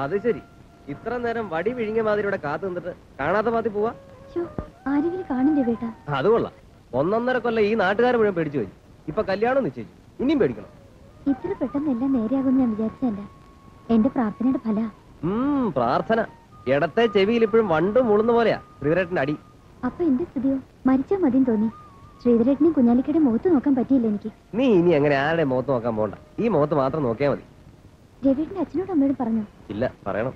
അത് ശരി. ഇത്ര നേരം വടി വിഴിഞ്ഞ മാതിരി ഇവിടെ കാത്തു നിന്നിട്ട് കാണാത്ത മാതി പോവാ. ആരെങ്കിലും കാണില്ലേ ബേട്ടാ? അത് കൊള്ളാം. 1.5 കൊല്ലം ഈ നാട്ടുകാർ മുഴുവൻ പേടിച്ചു പോയി. ഇപ്പൊ കല്യാണം നിശ്ചയിച്ചു. ഇനിയും പേടിക്കണം. ഇത്ര പെട്ടെന്ന് എല്ലാം നേരെയാകുമെന്ന് ഞാൻ വിചാരിച്ചല്ല. എന്റെ പ്രാർത്ഥനയുടെ ഫല. പ്രാർത്ഥന. ഇടത്തെ ചെവിയിൽ ഇപ്പോഴും വണ്ട് മൂളുന്ന പോലെയാ ശ്രീധരേട്ടന്റെ അടി. അപ്പൊ എന്റെ സ്ഥിതിയോ? മരിച്ചാ മതിയെന്ന് തോന്നി. ശ്രീധരേട്ടനെയും കുഞ്ഞാലിക്കയുടെ മുഖത്ത് നോക്കാൻ പറ്റിയില്ല എനിക്ക്. നീ ഇനി അങ്ങനെ ആരുടെ മുഖത്ത് നോക്കാൻ പോണ്ട. ഈ മുഖത്ത് മാത്രം നോക്കിയാൽ മതി. രവിയുടെ അച്ഛനോടും അമ്മയോടും പറഞ്ഞു? ഇല്ല, പറയണം.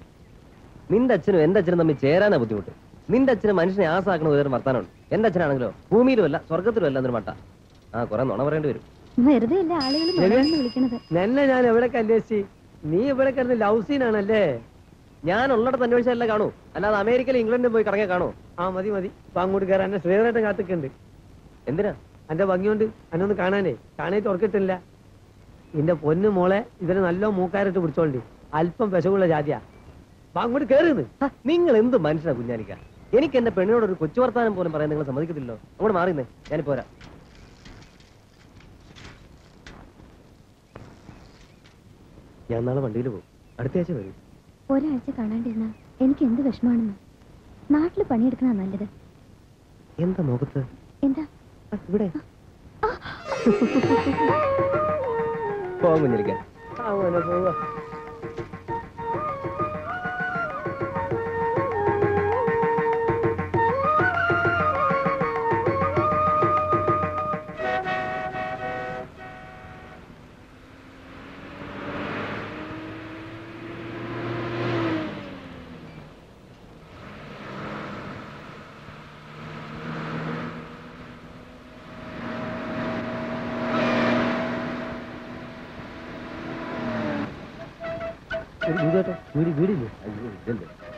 നിന്റെ അച്ഛനും എന്റെ അച്ഛനും തമ്മിൽ ചേരാനാ ബുദ്ധിമുട്ട്. നിന്റെ അച്ഛന് മനുഷ്യനെ ആസാക്കണ വേറെ വർത്താനമുണ്ട്. എന്റെ അച്ഛനാണെങ്കിലോ ഭൂമിയിലുമല്ല സ്വർഗത്തിലുമല്ല എന്നൊരു മട്ട. കുറെ നുണ പറയേണ്ടി വരും. വെറുതെ അല്ല ആളുകൾ വിളിക്കണത്. എന്നെ ഞാൻ എവിടേക്ക് അന്വേഷിച്ച്? നീ ഇവിടെ കിടന്ന് ലവ് സീനാണല്ലേ? ഞാൻ ഉള്ളിടത്ത് അന്വേഷിച്ചല്ല കാണൂ, അല്ലാതെ അമേരിക്കയിലും ഇംഗ്ലണ്ടിലും പോയി കറങ്ങിയാ കാണോ? മതി മതി. അപ്പൊ അങ്ങോട്ട് കയറാൻ എന്നെ ശ്രീധരേട്ടൻ കാത്തിക്കുണ്ട്. എന്തിനാ? എന്റെ ഭംഗിയുണ്ട് എന്നൊന്ന് കാണാനേ. കാണാൻ തുറക്കിട്ടില്ല. നിന്റെ പൊന്നു മോളെ ഇതിന് നല്ല മൂക്കാരിട്ട് പിടിച്ചോണ്ടി. അല്പം പെശകുള്ള ജാതിയാ. അങ്ങോട്ട് കയറുന്നു. നിങ്ങൾ എന്ത് മനുഷ്യനാ കുഞ്ഞാലിക്ക? എനിക്ക് എന്റെ പെണ്ണിനോട് ഒരു കൊച്ചു വർത്താനം പോലും പറയാൻ നിങ്ങൾ സമ്മതിക്കത്തില്ലോ. അങ്ങോട്ട് മാറിയുന്നേ, ഞാനിപ്പോ വരാം. ഞാൻ നാളെ വണ്ടിയിൽ പോകും. അടുത്ത ആഴ്ച വരും. ഒരാഴ്ച കാണാണ്ടിരുന്ന എനിക്ക് എന്ത് വിഷമാണെന്ന്. നാട്ടില് പണിയെടുക്കണ നല്ലത്. എന്താ മുഖത്ത്? എന്താ ഇവിടെ പോകാൻ കുഞ്ഞിരിക്കാൻ. പോവാ.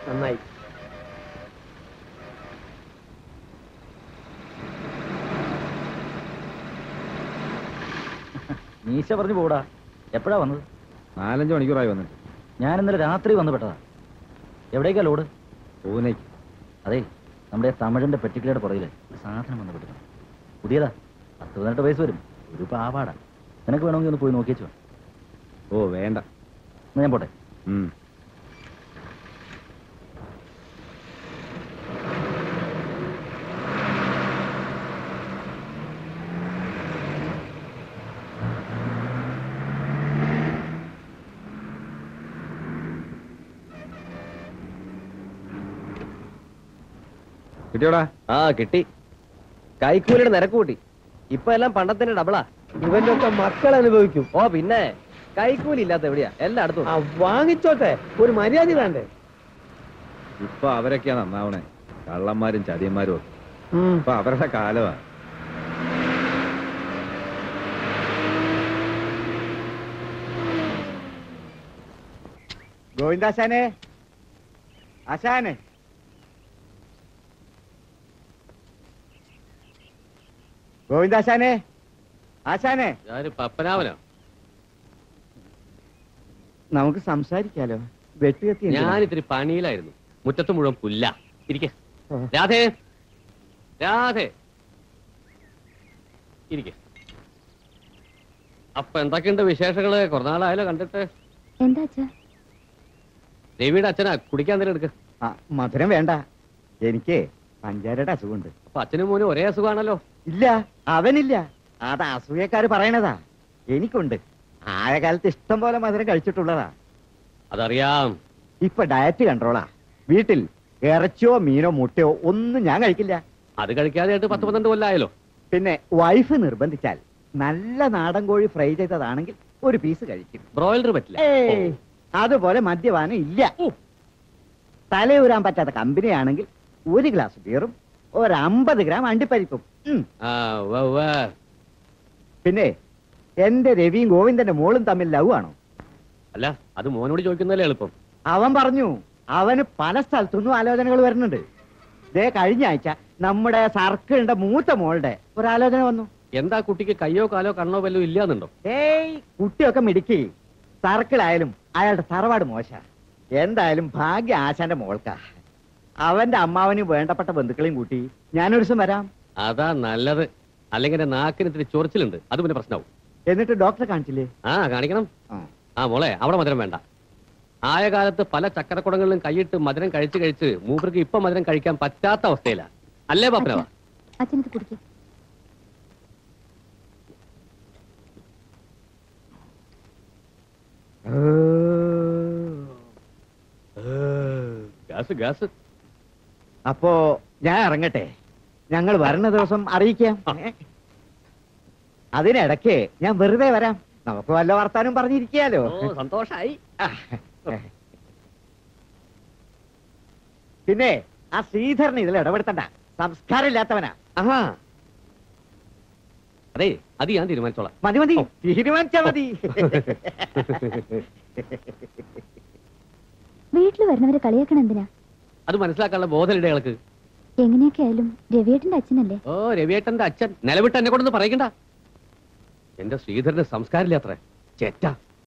നന്നായി. മീശ പറഞ്ഞു പോടാ. എപ്പോഴാ വന്നത്? 4-5 മണിക്കൂറായി വന്നിട്ട്. ഞാൻ ഇന്നലെ രാത്രി വന്ന് പെട്ടതാ. എവിടേക്കാ ലോഡ്? പൂനെക്ക്. അതെ, നമ്മുടെ തമിഴിന്റെ പെട്ടിക്കലയുടെ പുറകില് ഒരു സാധനം വന്ന് പെട്ടിട്ടുണ്ട്. പുതിയതാ. 10-18 വയസ്സ് വരും. ഒരു പാവാടാ. നിനക്ക് വേണമെങ്കിൽ ഒന്ന് പോയി നോക്കിയേച്ചു. ഓ വേണ്ട, ഞാൻ പോട്ടെ. കിട്ടിയോടാ? കിട്ടി. കൈക്കൂലിയുടെ നിരക്ക് കൂട്ടി. ഇപ്പൊ എല്ലാം പണ്ടത്തിന്റെ ഡബിളാ. ഇവന്റെ ഒക്കെ മക്കൾ അനുഭവിക്കും. ഓ പിന്നെ, കൈക്കൂലി ഇല്ലാത്ത എവിടെയാ? എല്ലായിടത്തും. വാങ്ങിച്ചോട്ടെ, ഒരു മര്യാദ വേണ്ടേ? ഇപ്പൊ അവരൊക്കെയാ നന്നാവണേ. കള്ളന്മാരും ചതിയന്മാരും ഒക്കെ. ഇപ്പൊ അവരുടെ കാലമാ. ഗോവിന്ദാശാനെ, ആശാനെ, ഗോവിന്ദാശാനെ, ആശാനെ. പപ്പനാവനോ? നമുക്ക് സംസാരിക്കാലോ. വെട്ടുകത്തി. ഞാനിത്തിരി പണിയിലായിരുന്നു. മുറ്റത്ത് മുഴുവൻ പുല്ല. ഇരിക്കെ. രാധേ, രാധേ, ഇരിക്കെ. അപ്പൊ എന്തൊക്കെയുണ്ട് വിശേഷങ്ങള്? കുറേ നാളായാലോ കണ്ടിട്ട്. എന്താ അച്ഛാ? രവിയുടെ അച്ഛനാ. കുടിക്കാൻ തന്നെ എടുക്ക. മധുരം വേണ്ട, എനിക്ക് പഞ്ചാരയുടെ അസുഖമുണ്ട്. അപ്പൊ അച്ഛനും മോനും ഒരേ അസുഖമാണല്ലോ. ഇല്ല, അവനില്ല. അത് അസൂയക്കാര് പറയണതാ. എനിക്കുണ്ട്. ആയ കാലത്ത് ഇഷ്ടം പോലെ മധുരം കഴിച്ചിട്ടുള്ളതാ. അതറിയാം. ഇപ്പൊ ഡയറ്റ് കൺട്രോളാ. വീട്ടിൽ ഇറച്ചിയോ മീനോ മുട്ടയോ ഒന്നും ഞാൻ കഴിക്കില്ല. അത് കഴിക്കാതെ 10-12 കൊല്ലായാലോ. പിന്നെ വൈഫ് നിർബന്ധിച്ചാൽ നല്ല നാടൻ കോഴി ഫ്രൈ ചെയ്തതാണെങ്കിൽ ഒരു പീസ് കഴിക്കും. ബ്രോയിലർ പറ്റില്ല. അതുപോലെ മദ്യപാനം ഇല്ല. തലയൂരാൻ പറ്റാത്ത കമ്പനിയാണെങ്കിൽ 1 ഗ്ലാസ് ബീറും 50 ഗ്രാം അണ്ടിപ്പരിപ്പും. പിന്നെ എന്റെ രവിയും ഗോവിന്ദന്റെ മോളും തമ്മിൽ ലവ് ആണോ? അല്ല, അത് മോനോട് ചോദിക്കുന്നതല്ലേ എളുപ്പം. അവൻ പറഞ്ഞു അവന് പല സ്ഥലത്തുനിന്നും ആലോചനകൾ വരുന്നുണ്ട്. ദേ കഴിഞ്ഞ ആഴ്ച നമ്മുടെ സർക്കിളിന്റെ മൂത്ത മോളുടെ ഒരാലോചന വന്നു. എന്താ കുട്ടിക്ക് കയ്യോ കാലോ കണ്ണോ വല്ലതും ഇല്ലാന്നുണ്ടോ? കുട്ടിയൊക്കെ മിടുക്കി. സർക്കിളായാലും അയാളുടെ തറവാട് മോശ. എന്തായാലും ഭാഗ്യ ആശാന്റെ മോൾക്കാ. അവന്റെ അമ്മാവന് വേണ്ടപ്പെട്ട ബന്ധുക്കളെയും കൂട്ടി ഞാനൊരു ദിവസം വരാം. അതാ നല്ലത്. അല്ലെങ്കിൽ എന്റെ നാക്കിന് ഇത്തിരി ചൊറിച്ചിലുണ്ട്. അത് പിന്നെ പ്രശ്നമാവും. എന്നിട്ട് ഡോക്ടറെ കാണിച്ചില്ലേ? കാണിക്കണം. മോളെ, അവിടെ മധുരം വേണ്ട. ആയ കാലത്ത് പല ചക്കരക്കുടങ്ങളിലും കൈയിട്ട് മധുരം കഴിച്ച് കഴിച്ച് മൂപ്പർക്ക് ഇപ്പൊ മധുരം കഴിക്കാൻ പറ്റാത്ത അവസ്ഥയില അല്ലേ പാപ്പനവ? അച്ഛനത് കുടിക്കും. Gas gas. അപ്പോ ഞാൻ ഇറങ്ങട്ടെ, ഞങ്ങൾ വരുന്ന ദിവസം അറിയിക്കാം. അതിനിടയ്ക്ക് ഞാൻ വെറുതെ വരാം, നമുക്ക് വല്ല വർത്താനം പറഞ്ഞിരിക്കാലോ. സന്തോഷായി. പിന്നെ ആ ശ്രീധരൻ ഇതിൽ ഇടപെടുത്തണ്ട, സംസ്കാരം ഇല്ലാത്തവനാ. ആഹാ അതെ, അത് ഞാൻ തീരുമാനിച്ചോളാം. മതി മതി, തീരുമാനിച്ചാ മതി. വീട്ടിൽ വരുന്നവരെ കളിയാക്കണം എന്തിനാ? അത് മനസ്സിലാക്കാനുള്ള ബോധമില്ല അയാൾക്ക്. എങ്ങനെയൊക്കെ ആയാലും രവിയേട്ടന്റെ അച്ഛനല്ലേ? ഓ, രവിയേട്ടന്റെ അച്ഛൻ നിലവിട്ട് എന്നെ കൊണ്ടൊന്ന് പറയണ്ട. എന്റെ ശ്രീധരന് സംസ്കാരമില്ല അത്ര ചെറ്റ.